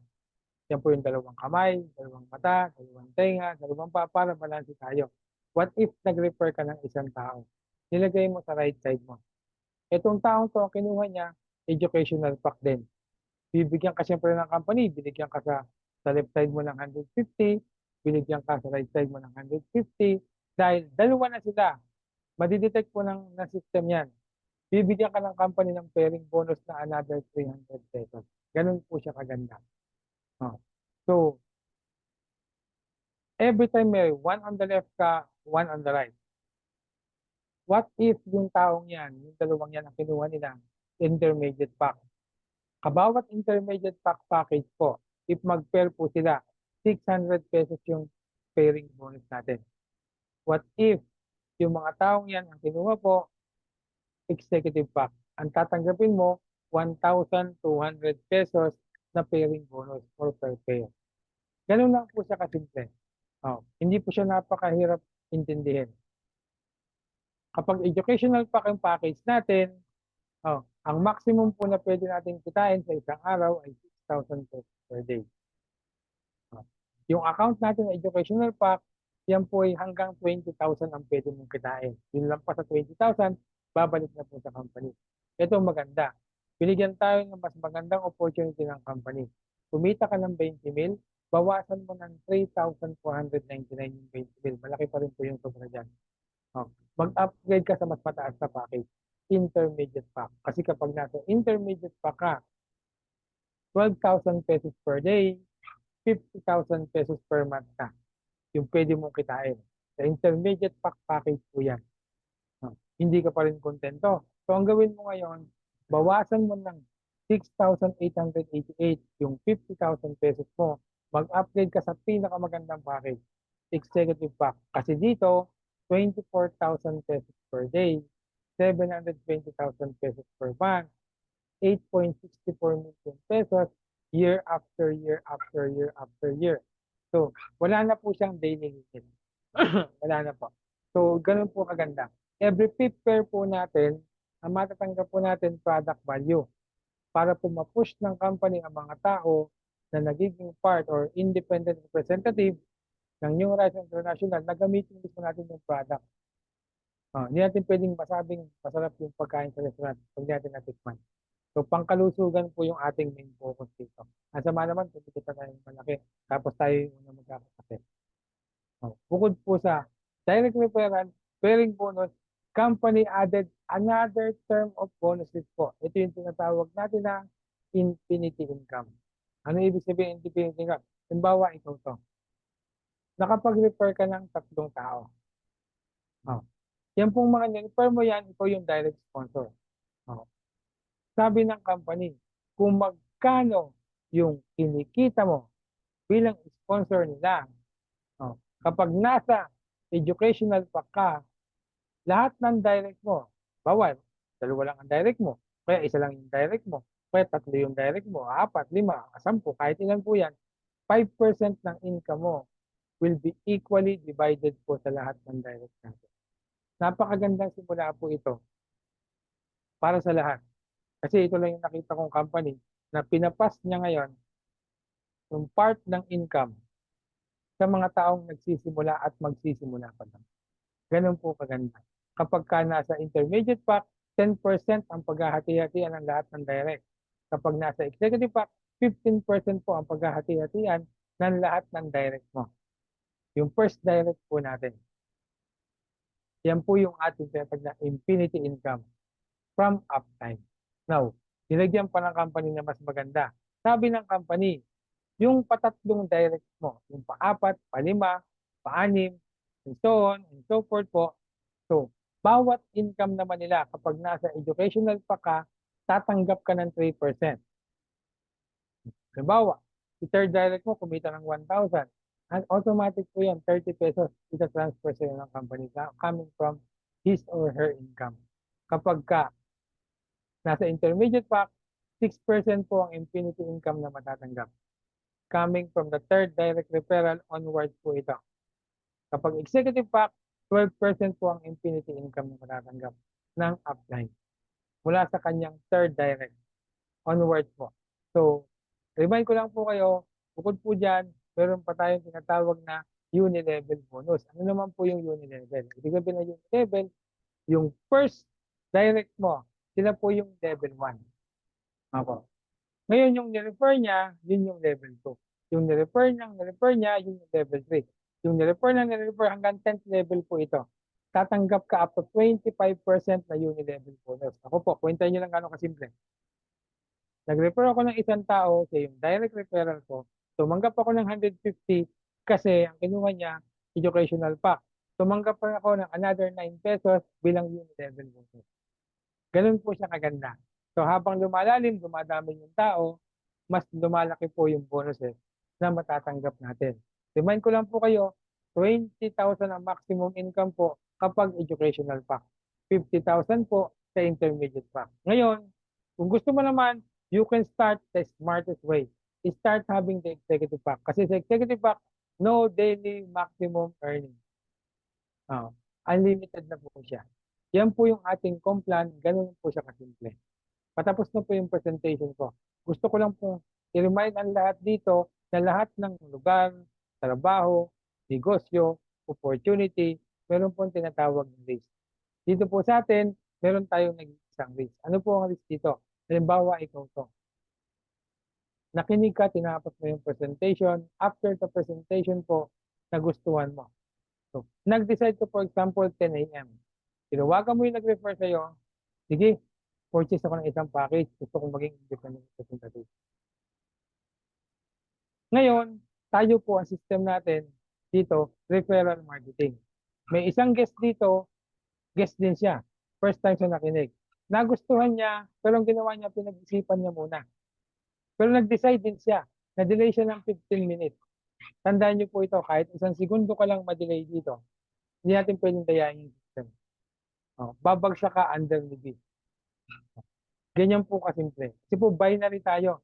Yan po yung dalawang kamay, dalawang mata, dalawang tenga, dalawang paa para balanse tayo. What if nag-refer ka ng isang tao? Nilagay mo sa right side mo. Itong taong to, kinuha niya, educational pack din. Bibigyan ka siyempre ng company, binigyan ka sa left side mo ng 150, binigyan ka sa right side mo ng 150, dahil dalawa na sila, madidetect po ng system yan. Bibigyan ka ng company ng pairing bonus na another 300 pesos. Ganun po siya kaganda. So, every time may one on the left ka, one on the right. What if yung taong yan, yung dalawang yan ang kinuha nila, intermediate pack? Kabawat intermediate pack package po, if mag-pair po sila, 600 pesos yung pairing bonus natin. What if yung mga taong yan ang kinuha po, executive pack? Ang tatanggapin mo, 1,200 pesos na pairing bonus or per pair. Ganun lang po siya kasimple. Hindi po siya napakahirap intindihin. Kapag educational pack yung package natin, ang maximum po na pwede natin kitain sa isang araw ay 6,000 pesos per day. Yung account natin na educational pack, yan po ay hanggang 20,000 ang pwede mong kitain. Yun lang pa sa 20,000, babalik na po sa company. Ito maganda. Binigyan tayo ng mas magandang opportunity ng company. Kumita ka ng 20 mil, bawasan mo ng 3,499 yung 20 mil. Malaki pa rin po yung sobra dyan. Mag-upgrade ka sa mas mataas na package. Intermediate pack. Kasi kapag nasa intermediate pack ka, 12,000 pesos per day, 50,000 pesos per month na yung pwede mong kitain. Sa intermediate pack package po yan. Hindi ka pa rin kontento. So ang gawin mo ngayon, bawasan mo ng 6,888 yung 50,000 pesos mo. Mag-upgrade ka sa pinakamagandang package, executive pack. Kasi dito, 24,000 pesos per day, 720,000 pesos per month, 8.64 million pesos year after year after year after year. So, wala na po siyang daily limit. Wala na po. So, ganun po kaganda. Every fifth pair po natin, ang matatanggap po natin product value para po ma-push ng company ang mga tao na nagiging part or independent representative ng New Horizons International na gamitin gusto natin yung product. Hindi natin pwedeng masabing masarap yung pagkain sa restaurant pag hindi natin natikman. So, pangkalusugan po yung ating main focus dito. Ang sama naman, kumikita tayo ng malaki. Tapos tayo yung unang magkakasakit. Bukod po sa direct referral, pairing bonus, company added another term of bonuses po. Ito yung tinatawag natin na infinity income. Ano ibig sabihin infinity income? Halimbawa, ikaw to. Nakapag-refer ka ng 3 tao. Yan pong mga ni-refer mo yan, ikaw yung direct sponsor. Sabi ng company, kung magkano yung kinikita mo bilang sponsor nila, kapag nasa educational pack ka, lahat ng direct mo, bawal, 2 lang ang direct mo, kaya 1 lang yung direct mo, kaya 3 yung direct mo, 4, 5, 10, kahit ilan po yan, 5% ng income mo will be equally divided po sa lahat ng direct natin. Napakagandang simula po ito para sa lahat. Kasi ito lang yung nakita kong company na pinapas niya ngayon yung part ng income sa mga taong nagsisimula at magsisimula pa lang. Ganun po kaganda. Kapag ka nasa intermediate pack, 10% ang paghahati-hatian ng lahat ng direct. Kapag nasa executive pack, 15% po ang paghahati-hatian ng lahat ng direct mo. Yung first direct po natin. Yan po yung ating tinatag na infinity income from uptime. Now, nilagyan pa ng company na mas maganda. Sabi ng company, yung patatlong direct mo, yung pa-4, pa-5, pa-6, and so on, and so forth po. So, bawat income naman nila kapag nasa educational pa ka, tatanggap ka ng 3%. Halimbawa, si third direct mo kumita ng 1,000. And automatic po yan, 30 pesos, ita-transfer sa'yo ng company coming from his or her income. Kapag ka nasa intermediate pack, 6% po ang infinity income na matatanggap. Coming from the third direct referral onwards po ito. Kapag executive pack, 12% po ang infinity income na matatanggap ng upline mula sa kanyang third direct onwards po. So, remind ko lang po kayo, bukod po dyan, meron pa tayong tinatawag na uni-level bonus. Ano naman po yung uni-level? Ibig sabihin na uni-level, yung first direct mo, sila po yung level 1. Ako. Ngayon, yung nirefer niya, yun yung level 2. Yung nirefer niya, yun yung level 3. Yung nirefer hanggang 10th level po ito. Tatanggap ka up to 25% na uni-level bonus. Ako po, kwenta nyo lang gano'ng kasimple. Nag-refer ako ng isang tao sa yung direct referral ko. Tumanggap ako ng 150 kasi ang kinuha niya, educational pack. Tumanggap pa ako ng another 9 pesos bilang uni-level bonus. Ganun po siya kaganda. So habang lumalalim, dumadami yung tao, mas lumalaki po yung bonuses na matatanggap natin. Remind ko lang po kayo, 20,000 ang maximum income po kapag educational pack. 50,000 po sa intermediate pack. Ngayon, kung gusto mo naman, you can start the smartest way. Start having the executive pack. Kasi sa executive pack, no daily maximum earning. Unlimited na po siya. Yan po yung ating complan, ganun po siya kasimple. Patapos na po yung presentation ko. Gusto ko lang po i-remind ang lahat dito na lahat ng lugar, trabaho, negosyo, opportunity, meron pong tinatawag ng risk. Dito po sa atin, meron tayong nag-isang risk. Ano po ang risk dito? Halimbawa, ikaw to. Nakinig ka, tinapos mo yung presentation. After the presentation po, nagustuhan mo. So, nag-decide ko for example 10 a.m. Tinawagan mo yung nag-refer sa'yo, sige, purchase ako ng isang package. Gusto kong maging independent representative. Ngayon, tayo po ang system natin dito, referral marketing. May isang guest dito, guest din siya. First time siya nakinig. Nagustuhan niya, pero ang ginawa niya, pinag-isipan niya muna. Pero nag-decide din siya. Na-delay siya ng 15 minutes. Tandaan niyo po ito, kahit isang segundo ka lang ma-delay dito, hindi natin pwedeng dayain yung system. Babagsak ka under review. Ganyan po kasimple. Kasi po binary tayo.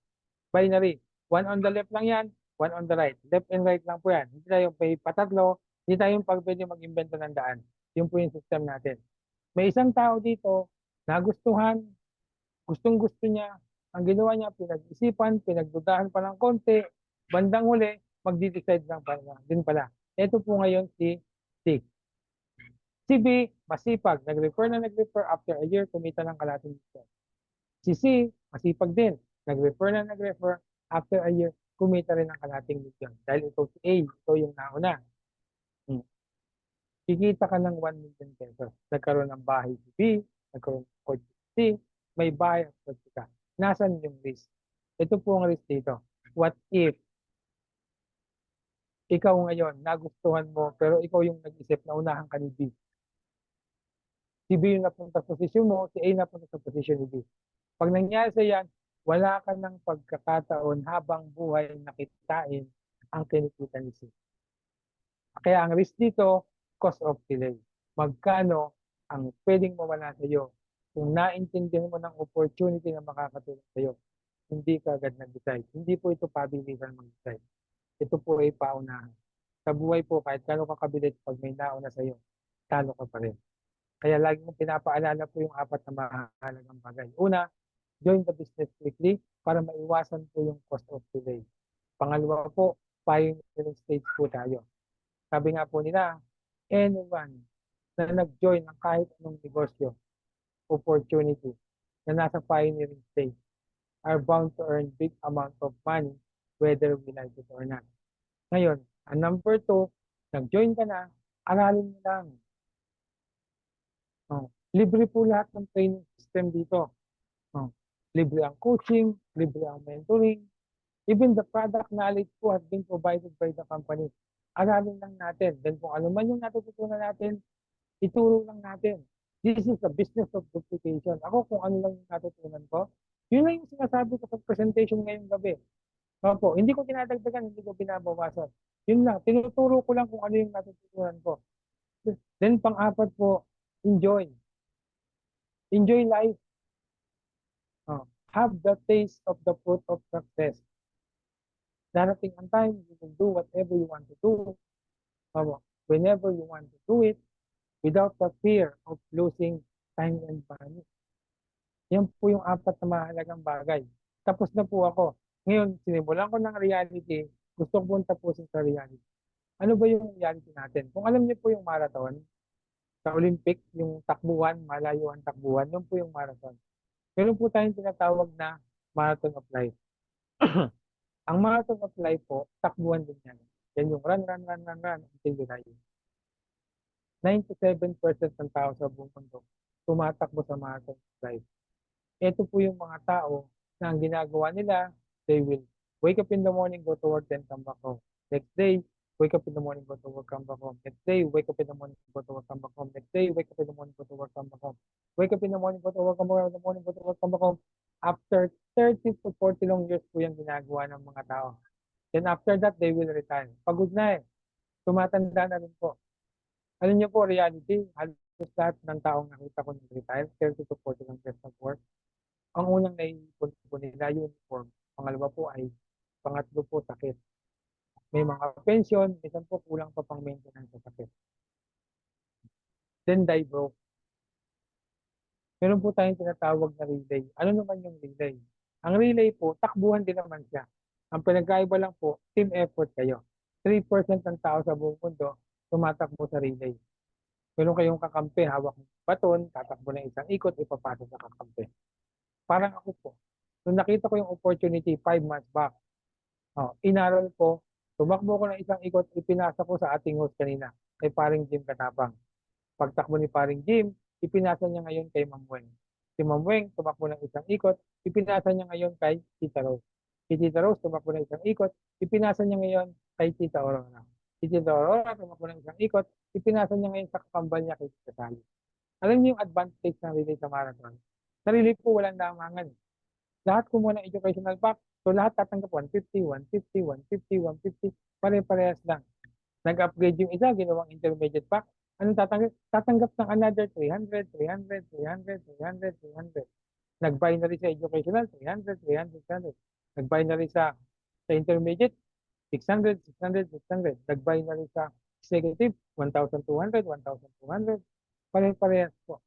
Binary. One on the left lang yan, one on the right. Left and right lang po yan. Hindi tayo may patatlo, hindi tayo pwede mag-invento ng daan. Yun po yung system natin. May isang tao dito, nagustuhan, gustong-gusto niya, ang ginawa niya, pinag-isipan, pinagdudahan pa ng konti, bandang huli, magdi-decide lang pala, din pala. Ito po ngayon si C. Si B, masipag, nag-refer after a year, kumita ng kalating million. Si C, masipag din, nag-refer after a year, kumita rin ng kalating million. Dahil ito si A, ito yung nauna. Kikita ka ng 1 million pesos. Nagkaroon ng bahay si B, nagkaroon ng kotse si C, may bahay at kotse ka. Nasaan yung risk? Ito po ang risk dito. What if ikaw ngayon, nagustuhan mo, pero ikaw yung nag-isip na unahan ka ni B. Si B yung napunta sa posisyon mo, si A napunta sa posisyon ni B. Pag nangyari sa yan, wala ka ng pagkakataon habang buhay na kitain ang kinikita ni C. Kaya ang risk dito, cost of delay. Magkano ang pwedeng mawala sa iyo kung naintindihan mo ng opportunity na makakatulong sa iyo. Hindi ka agad nag-decide. Hindi po ito pabilisan mag-decide. Ito po ay paunahan. Sa buhay po, kahit kano ka kabilit, pag may nauna sa iyo, talo ka pa rin. Kaya lagi mong pinapaalala po yung 4 na mahalagang bagay. Una, join the business quickly para maiwasan po yung cost of delay. Pangalawa po, pioneering stage po tayo. Sabi nga po nila, anyone na nag-join ng kahit anong negosyo, opportunity, na nasa pioneering stage, are bound to earn big amount of money whether we like it or not. Ngayon, ang number 2, nag-join ka na, aralin mo lang. Libre po lahat ng training system dito. Libre ang coaching, libre ang mentoring. Even the product knowledge po has been provided by the company. Aralin lang natin. Then kung ano man yung natututunan natin, ituro lang natin. This is the business of duplication. Ako kung ano lang yung natutunan ko, yun lang yung sinasabi ko sa presentation ngayong gabi. Opo, hindi ko dinadagdagan, hindi ko binabawasan. Yun lang, tinuturo ko lang kung ano yung natutunan ko. Then pang-apat po, enjoy. Enjoy life. Oh, have the taste of the fruit of success. Darating ang time, you will do whatever you want to do. Whenever you want to do it, without the fear of losing time and money. Yan po yung apat na mahalagang bagay. Tapos na po ako. Ngayon, sinimulan ko ng reality. Gusto ko pong tapusin sa reality. Ano ba yung reality natin? Kung alam niyo po yung marathon, sa Olympic, yung takbuhan, malayo ang takbuhan, yun po yung marathon. Meron po tayong tinatawag na marathon of life. Ang marathon of life po, takbuhan din yan. Yan yung run, run, run, run, run until you die. 97% ng tao sa buong mundo tumatakbo sa marathon of life. Ito po yung mga tao na ang ginagawa nila, they will wake up in the morning, go to work, then come back home. Next day, wake up in the morning, go to work, come back home. Next day, wake up in the morning, go to work, come back home. Next day, wake up in the morning, go to work, come back home. Wake up in the morning, go to work, come back home. In the morning, go to work, come back home. After 30 to 40 long years po yung ginagawa ng mga tao. Then after that, they will retire. Pagod na eh. Tumatanda na rin po. Alam niyo po, reality, halos lahat ng taong nakita ko nag-retire, 30 to 40 long years of work. Ang unang naiipon po nila, uniform. Pangalawa po ay, pangatlo po, sakit. May mga pension, minsan po kulang pa pang maintenance sa sakit. Then die broke. Meron po tayong tinatawag na relay. Ano naman yung relay? Ang relay po, takbuhan din naman siya. Ang pinagkaiba lang po, team effort kayo. 3% ng tao sa buong mundo tumatakbo sa relay. Meron kayong kakampi, hawak ng baton, tatakbo ng isang ikot, ipapasa sa kakampi. Parang ako po. Nung nakita ko yung opportunity 5 months back, inaral ko, tumakbo ko ng isang ikot, ipinasa ko sa ating host kanina, kay paring Jim Katapang. Pagtakbo ni paring Jim, ipinasa niya ngayon kay Ma'am Weng. Si Ma'am Weng, tumakbo ng isang ikot, ipinasa niya ngayon kay Tita Rose. Si Tita Rose, tumakbo ng isang ikot, ipinasa niya ngayon kay Tita Aurora. Si Tita Aurora, tumakbo ng isang ikot, ipinasa niya ngayon sa kakambal niya kay Tita Sally. Alam niyo yung advantage ng relay sa marathon? Sa relay po, walang lamangan. Lahat kumuha ng educational pack, so lahat tatanggap 150, 150, 150, 150, pare-parehas lang. Nag-upgrade yung isa, ginawang intermediate pack. Anong tatanggap? Tatanggap ng another 300, 300, 300, 300, 300. Nag-binary sa educational, 300, 300, 300. Nag-binary sa intermediate, 600, 600, 600. Nag-binary sa executive, 1,200, 1,200. Pare-parehas po.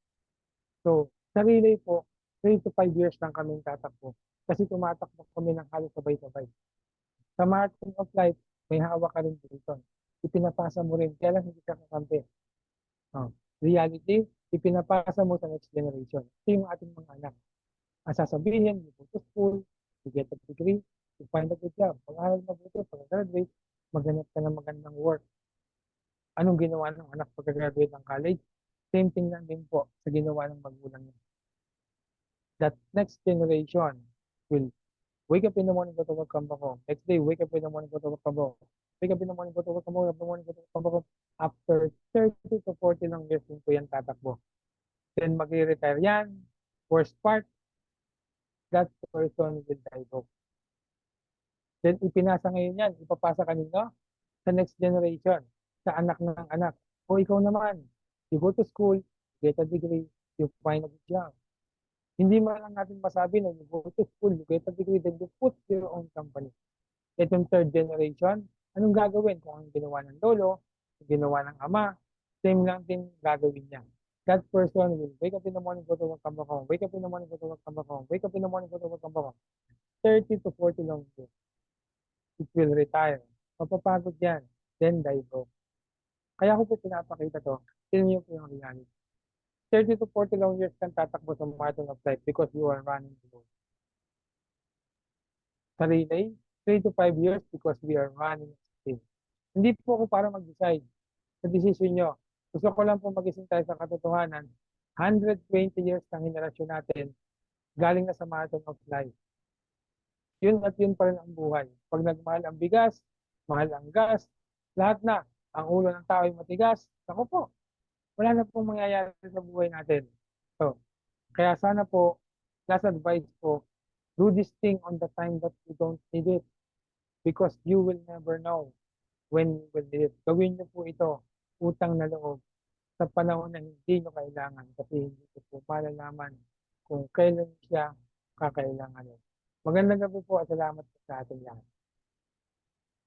So, sa relay po, 3 to 5 years lang kami tatakbo. Kasi tumatakbo kami ng halos sabay-sabay. Sa marathon of life, may hawak ka rin dito. Ipinapasa mo rin, kaya lang hindi ka kakampi. Reality, ipinapasa mo sa next generation. Ito yung ating mga anak. Ang sasabihin, you go to school, you get a degree, you find a good job. Pag-aral mabuti, pag-graduate, maghanap ka ng magandang work. Anong ginawa ng anak pag-graduate ng college? Same thing lang din po sa ginawa ng magulang niya. That next generation will wake up in the morning, go to work, come back home. Next day, wake up in the morning, go to work, come back home. Wake up in the morning, go to work, come back home. In the morning, go to work, come back home. After 30 to 40 ng years din po yan tatakbo. Then mag-retire yan. Worst part, that person will die broke. Then ipinasa ngayon yan, ipapasa kanino? Sa next generation, sa anak ng anak. O ikaw naman, you go to school, get a degree, you find a good job. Hindi man lang natin masabi na you go to school, you get a degree, then you put your own company. Itong third generation, anong gagawin? Kung ang ginawa ng lolo, ginawa ng ama, same lang din gagawin niya. That person will wake up in the morning, go to work, come back home. Wake up in the morning, go to work, come back home. Wake up in the morning, go to work, come back home. 30 to 40 long years. It will retire. Mapapagod yan. Then die broke. Kaya ko po pinapakita to. Tingnan niyo po yung reality. 30 to 40 long years kang tatakbo sa marathon of life because you are running alone. Sa relay, 3 to 5 years because we are running still. Hindi po ako para mag-decide sa decision nyo. Gusto ko lang po magising tayo sa katotohanan. 120 years ng henerasyon natin galing na sa marathon of life. Yun at yun pa rin ang buhay. Pag nagmahal ang bigas, mahal ang gas, lahat na. Ang ulo ng tao ay matigas. Ako po, wala na pong mangyayari sa buhay natin. So, kaya sana po, last advice po, do this thing on the time that you don't need it. Because you will never know when you will need it. Gawin niyo po ito, utang na loob, sa panahon na hindi nyo kailangan kasi hindi ko po malalaman kung kailan siya kakailanganin. Magandang gabi po at salamat po sa ating lahat.